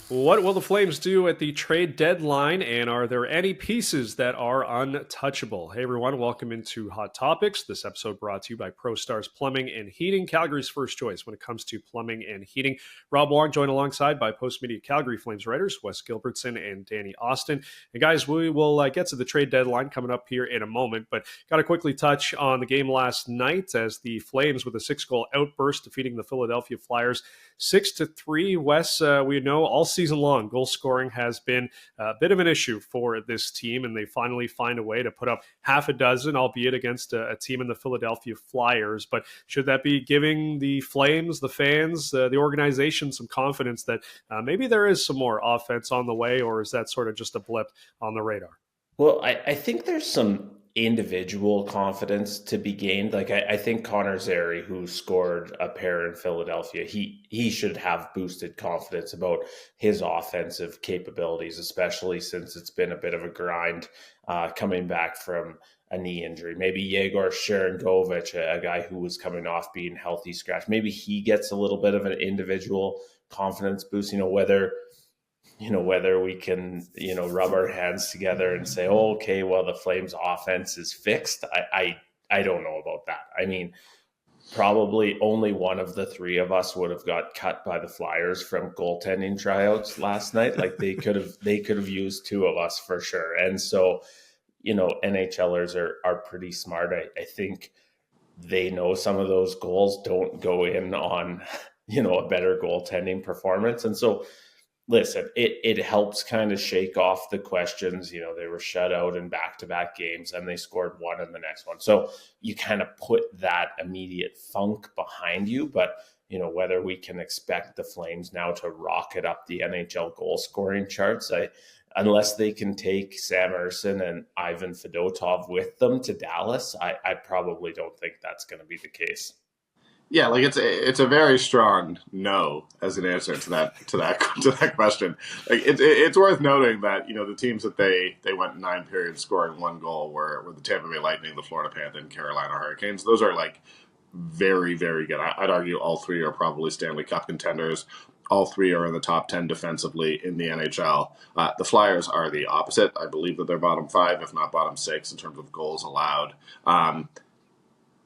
What will the Flames do at the trade deadline, and are there any pieces that are untouchable? Hey everyone, welcome into Hot Topics. This episode brought to you by ProStars Plumbing and Heating, Calgary's first choice when it comes to plumbing and heating. Rob Wong joined alongside by Postmedia Calgary Flames writers Wes Gilbertson and Danny Austin. And guys, we will get to the trade deadline coming up here in a moment, but got to quickly touch on the game last night as the Flames with a 6-goal outburst defeating the Philadelphia Flyers 6-3. Wes, we know all season long, goal scoring has been a bit of an issue for this team, and they finally find a way to put up half a dozen, albeit against a team in the Philadelphia Flyers. But should that be giving the Flames, the fans, the organization some confidence that maybe there is some more offense on the way, or is that sort of just a blip on the radar? Well, I think there's some individual confidence to be gained. Like I think Connor Zary, who scored a pair in Philadelphia, he should have boosted confidence about his offensive capabilities, especially since it's been a bit of a grind coming back from a knee injury. Maybe Yegor Sharangovich, a guy who was coming off being healthy scratch, maybe he gets a little bit of an individual confidence boost, whether we can, rub our hands together and say, oh, okay, well, the Flames offense is fixed. I don't know about that. I mean, probably only one of the three of us would have got cut by the Flyers from goaltending tryouts last night. Like they could have used two of us for sure. And so, NHLers are pretty smart. I think they know some of those goals don't go in on, a better goaltending performance. And so, listen, it helps kind of shake off the questions. They were shut out in back-to-back games and they scored one in the next one. So you kind of put that immediate funk behind you. But, whether we can expect the Flames now to rocket up the NHL goal scoring charts, unless they can take Sam Ersson and Ivan Fedotov with them to Dallas, I probably don't think that's going to be the case. Yeah, like it's a very strong no as an answer to that question. Like it's worth noting that the teams that they went 9 periods scoring 1 goal were the Tampa Bay Lightning, the Florida Panthers, and Carolina Hurricanes. Those are like very, very good. I'd argue all three are probably Stanley Cup contenders. All three are in the top 10 defensively in the NHL. The Flyers are the opposite. I believe that they're bottom 5, if not bottom 6, in terms of goals allowed.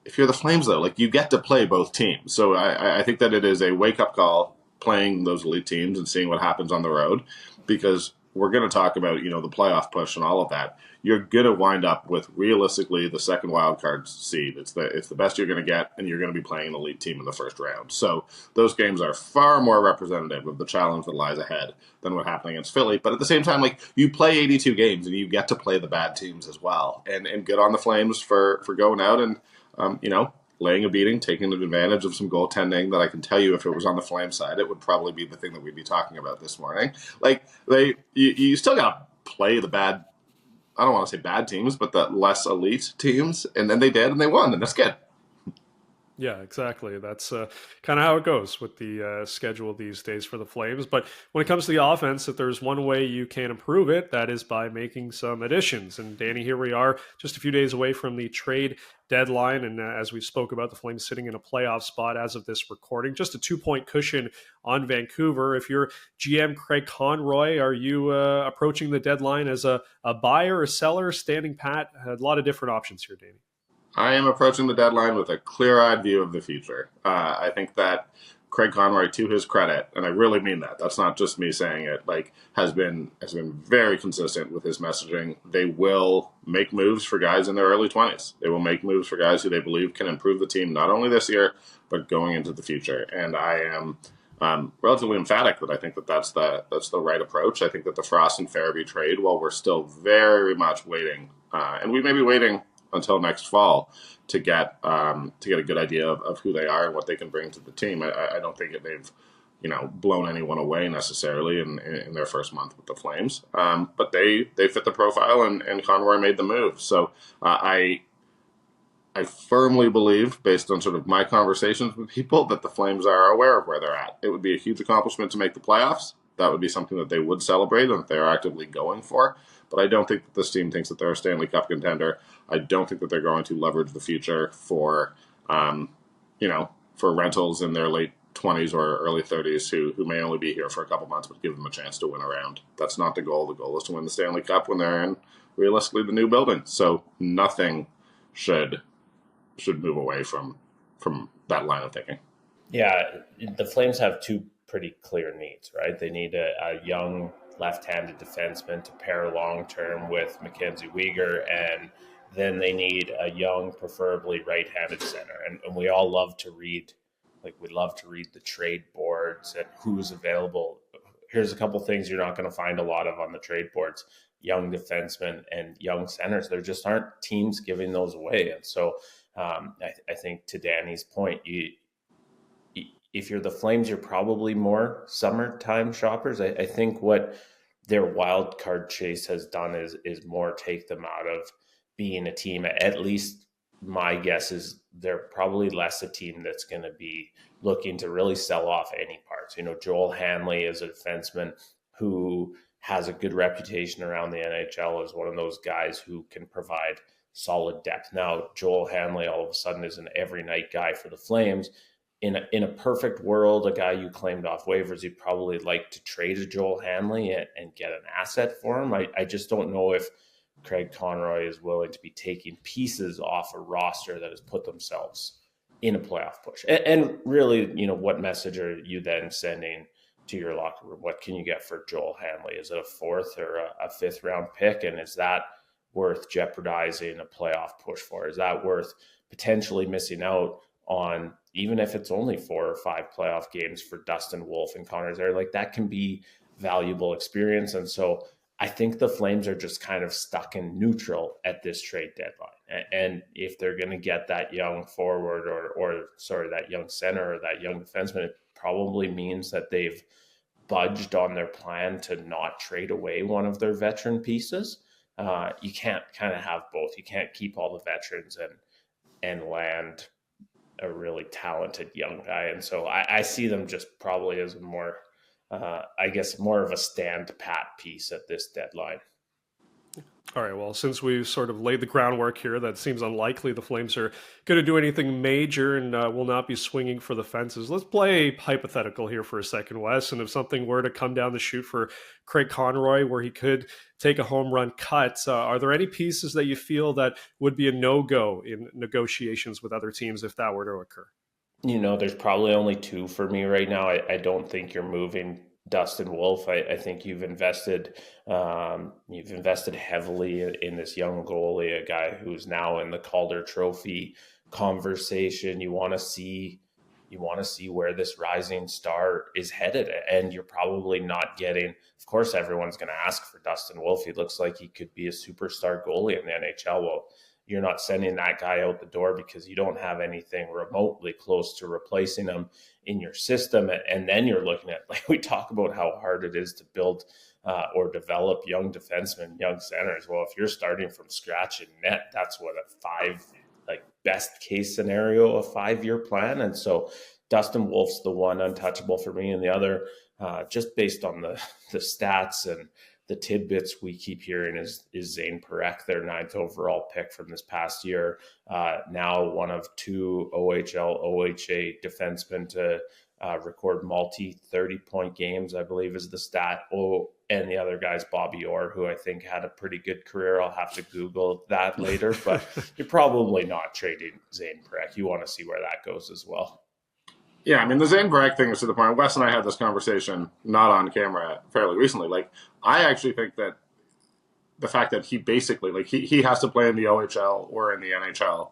If you're the Flames, though, like you get to play both teams. So I think that it is a wake-up call playing those elite teams and seeing what happens on the road, because we're going to talk about, the playoff push and all of that. You're going to wind up with realistically the second wild card seed. It's the best you're going to get, and you're going to be playing an elite team in the first round. So those games are far more representative of the challenge that lies ahead than what happened against Philly. But at the same time, like you play 82 games and you get to play the bad teams as well, and good on the Flames for going out and laying a beating, taking advantage of some goaltending that I can tell you if it was on the Flame side, it would probably be the thing that we'd be talking about this morning. Like you still got to play the bad, I don't want to say bad teams, but the less elite teams. And then they did, and they won, and that's good. Yeah, exactly. That's kind of how it goes with the schedule these days for the Flames. But when it comes to the offense, if there's one way you can improve it, that is by making some additions. And Danny, here we are just a few days away from the trade deadline. And as we spoke about, the Flames sitting in a playoff spot as of this recording, just a 2-point cushion on Vancouver. If you're GM Craig Conroy, are you approaching the deadline as a buyer, a seller, standing pat? A lot of different options here, Danny. I am approaching the deadline with a clear-eyed view of the future. I think that Craig Conroy, to his credit, and I really mean that, that's not just me saying it, like has been very consistent with his messaging. They will make moves for guys in their early 20s. They will make moves for guys who they believe can improve the team not only this year, but going into the future. And I am relatively emphatic that I think that that's the right approach. I think that the Frost and Farabee trade, while we're still very much waiting, and we may be waiting until next fall to get a good idea of who they are and what they can bring to the team. I don't think they've blown anyone away necessarily in their first month with the Flames, but they fit the profile and Conroy made the move. So I firmly believe, based on sort of my conversations with people, that the Flames are aware of where they're at. It would be a huge accomplishment to make the playoffs. That would be something that they would celebrate and that they're actively going for. But I don't think that this team thinks that they're a Stanley Cup contender. I don't think that they're going to leverage the future for rentals in their late 20s or early 30s who may only be here for a couple months, but give them a chance to win a round. That's not the goal. The goal is to win the Stanley Cup when they're in, realistically, the new building. So nothing should move away from that line of thinking. Yeah, the Flames have two pretty clear needs, right? They need a young left-handed defenseman to pair long-term with Mackenzie Weegar, and then they need a young, preferably right-handed center. And we all love to read, we love to read the trade boards and who's available. Here's a couple things you're not going to find a lot of on the trade boards: young defensemen and young centers. There just aren't teams giving those away. And so I think, to Danny's point, if you're the Flames, you're probably more summertime shoppers. I think what their wild card chase has done is more take them out of being a team. At least my guess is they're probably less a team that's going to be looking to really sell off any parts. Joel Hanley is a defenseman who has a good reputation around the NHL as one of those guys who can provide solid depth. Now, Joel Hanley all of a sudden is an every night guy for the Flames. In a perfect world, a guy you claimed off waivers, you'd probably like to trade a Joel Hanley and get an asset for him. I just don't know if Craig Conroy is willing to be taking pieces off a roster that has put themselves in a playoff push. And really, what message are you then sending to your locker room? What can you get for Joel Hanley? Is it a fourth or a fifth round pick? And is that worth jeopardizing a playoff push for? Is that worth potentially missing out on, even if it's only 4 or 5 playoff games for Dustin Wolf and Connor there? That can be valuable experience. And so I think the Flames are just kind of stuck in neutral at this trade deadline. And if they're going to get that young forward or that young center or that young defenseman, it probably means that they've budged on their plan to not trade away one of their veteran pieces. You can't kind of have both. You can't keep all the veterans and land a really talented young guy. And so I see them just probably as more of a stand pat piece at this deadline. All right, well, since we've sort of laid the groundwork here, that seems unlikely the Flames are going to do anything major and will not be swinging for the fences. Let's play hypothetical here for a second, Wes. And if something were to come down the chute for Craig Conroy where he could take a home run cut, are there any pieces that you feel that would be a no-go in negotiations with other teams if that were to occur? There's probably only two for me right now. I don't think you're moving Dustin Wolf. I think you've invested heavily in this young goalie, a guy who's now in the Calder Trophy conversation. You want to see where this rising star is headed, and you're probably not getting. Of course, everyone's going to ask for Dustin Wolf. He looks like he could be a superstar goalie in the NHL. Well, you're not sending that guy out the door because you don't have anything remotely close to replacing him in your system. And then you're looking at, we talk about how hard it is to build or develop young defensemen, young centers. Well, if you're starting from scratch in net, that's what best case scenario, a 5-year plan. And so Dustin Wolf's the one untouchable for me, and the other, just based on the stats and the tidbits we keep hearing, is Zane Parekh, their 9th overall pick from this past year. Now one of 2 OHL, OHA defensemen to record multi 30-point games, I believe is the stat. And the other guy's Bobby Orr, who I think had a pretty good career. I'll have to Google that later, but you're probably not trading Zane Parekh. You want to see where that goes as well. Yeah, I mean, the Zane Parekh thing is to the point. Wes and I had this conversation not on camera fairly recently. I actually think that the fact that he basically, he has to play in the OHL or in the NHL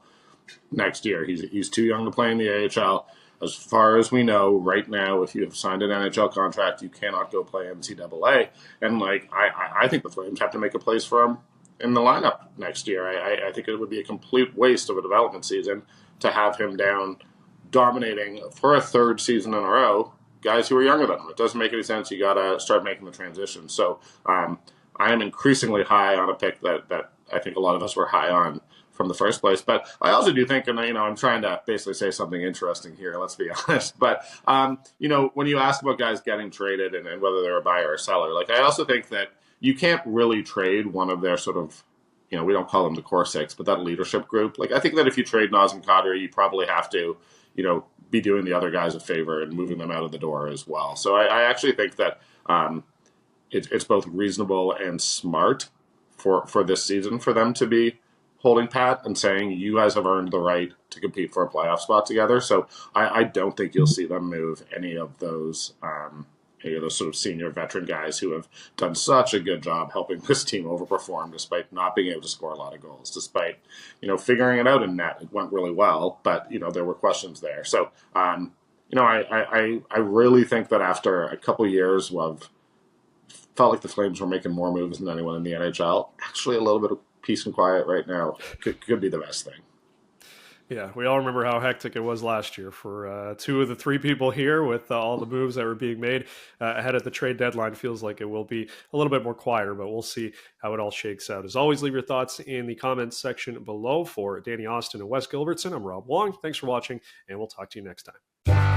next year. He's too young to play in the AHL. As far as we know, right now, if you have signed an NHL contract, you cannot go play NCAA. And I think the Flames have to make a place for him in the lineup next year. I think it would be a complete waste of a development season to have him down dominating for a 3rd season in a row guys who are younger than him. It doesn't make any sense. You got to start making the transition. So I am increasingly high on a pick that I think a lot of us were high on from the first place. But I also do think, and I'm trying to basically say something interesting here, let's be honest. But, when you ask about guys getting traded and whether they're a buyer or a seller, I also think that you can't really trade one of their sort of, we don't call them the core 6, but that leadership group. I think that if you trade Nazem Kadri, you probably have to, be doing the other guys a favor and moving them out of the door as well. So I actually think that it's both reasonable and smart for this season for them to be holding pat and saying, you guys have earned the right to compete for a playoff spot together. So I don't think you'll see them move any of those sort of senior veteran guys who have done such a good job helping this team overperform despite not being able to score a lot of goals, despite, figuring it out in net. It went really well, but, there were questions there. So, I really think that after a couple of years of felt like the Flames were making more moves than anyone in the NHL, actually a little bit of peace and quiet right now could be the best thing. Yeah, we all remember how hectic it was last year for two of the three people here with all the moves that were being made ahead of the trade deadline. Feels like it will be a little bit more quieter, but we'll see how it all shakes out. As always, leave your thoughts in the comments section below. For Danny Austin and Wes Gilbertson, I'm Rob Wong. Thanks for watching, and we'll talk to you next time.